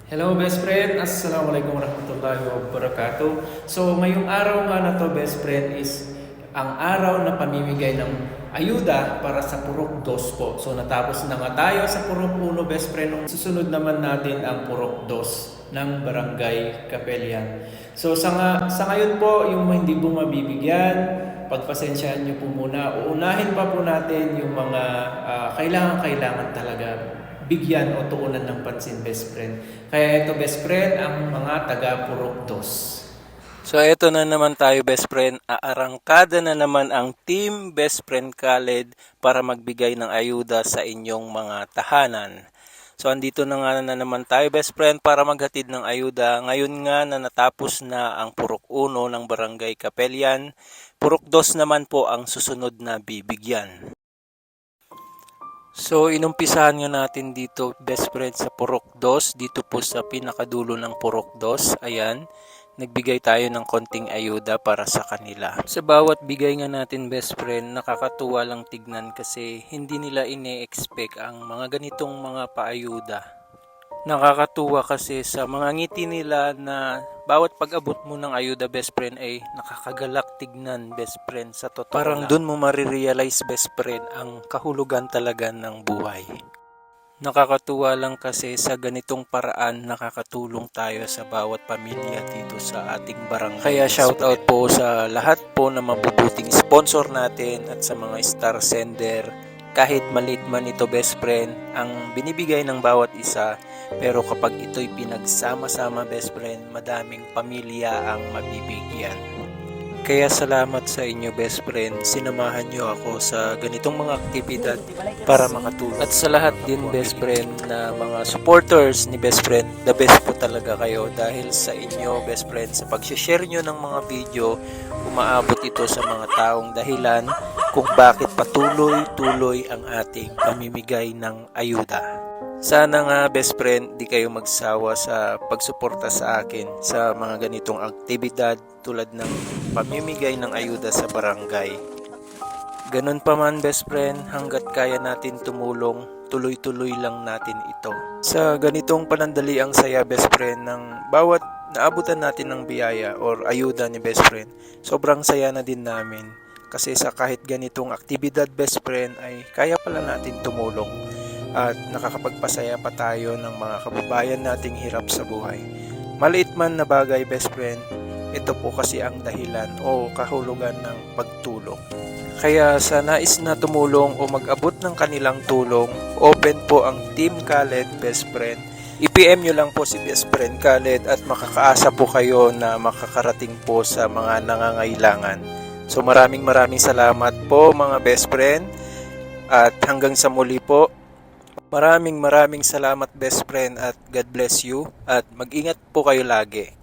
Hello best friend, Assalamualaikum warahmatullahi wabarakatuh. So ngayong araw nga na to best friend is ang araw na pamimigay ng ayuda para sa Purok 2 po. So natapos na nga tayo sa Purok 1 best friend. Susunod naman natin ang Purok 2 ng Barangay Capelian. So sa ngayon po yung hindi po mabibigyan, pagpasensyahan nyo po muna. Uunahin pa po natin yung mga kailangan talaga bigyan o tuunan ng pansin best friend. Kaya ito best friend ang mga taga Purok 2. So eto na naman tayo best friend, aarangkada na naman ang Team Best Friend Khaled para magbigay ng ayuda sa inyong mga tahanan. So andito na nga na naman tayo best friend para maghatid ng ayuda. Ngayon nga na natapos na ang Purok 1 ng Barangay Capelian, Purok 2 naman po ang susunod na bibigyan. So inumpisahan nga natin dito best friend sa Purok 2, dito po sa pinakadulo ng Purok 2, ayan, nagbigay tayo ng konting ayuda para sa kanila. Sa bawat bigay nga natin best friend, nakakatuwa lang tignan kasi hindi nila ine-expect ang mga ganitong mga paayuda. Nakakatuwa kasi sa mga ngiti nila na bawat pag-abot mo ng ayuda best friend ay nakakagalak tignan best friend sa totoo. Parang dun mo marirealize best friend ang kahulugan talaga ng buhay. Nakakatuwa lang kasi sa ganitong paraan nakakatulong tayo sa bawat pamilya dito sa ating barangay. Kaya shoutout po sa lahat po na mabubuting sponsor natin at sa mga star sender. Kahit maliit man ito best friend, ang binibigay ng bawat isa, pero kapag ito'y pinagsama-sama best friend, madaming pamilya ang mabibigyan. Kaya salamat sa inyo best friend, sinamahan nyo ako sa ganitong mga aktibidad para makatulong. At sa lahat din best friend na mga supporters ni best friend, the best po talaga kayo dahil sa inyo best friend, sa pag-share nyo ng mga video, umaabot ito sa mga taong dahilan kung bakit patuloy-tuloy ang ating pamimigay ng ayuda. Sana nga best friend, di kayo magsawa sa pagsuporta sa akin sa mga ganitong aktibidad tulad ng pamimigay ng ayuda sa barangay. Ganun pa man best friend, hanggat kaya natin tumulong, tuloy-tuloy lang natin ito. Sa ganitong panandaliang saya best friend ng bawat naabutan natin ng biyaya or ayuda ni best friend, sobrang saya na din namin. Kasi sa kahit ganitong aktibidad best friend ay kaya pala natin tumulong at nakakapagpasaya pa tayo ng mga kababayan nating hirap sa buhay. Maliit man na bagay best friend, ito po kasi ang dahilan o kahulugan ng pagtulong. Kaya sa nais na tumulong o mag-abot ng kanilang tulong, open po ang Team Khaled best friend. I-PM nyo lang po si best friend Khaled at makakaasa po kayo na makakarating po sa mga nangangailangan. So maraming salamat po mga best friend at hanggang sa muli po. Maraming salamat best friend at God bless you at mag-ingat po kayo lagi.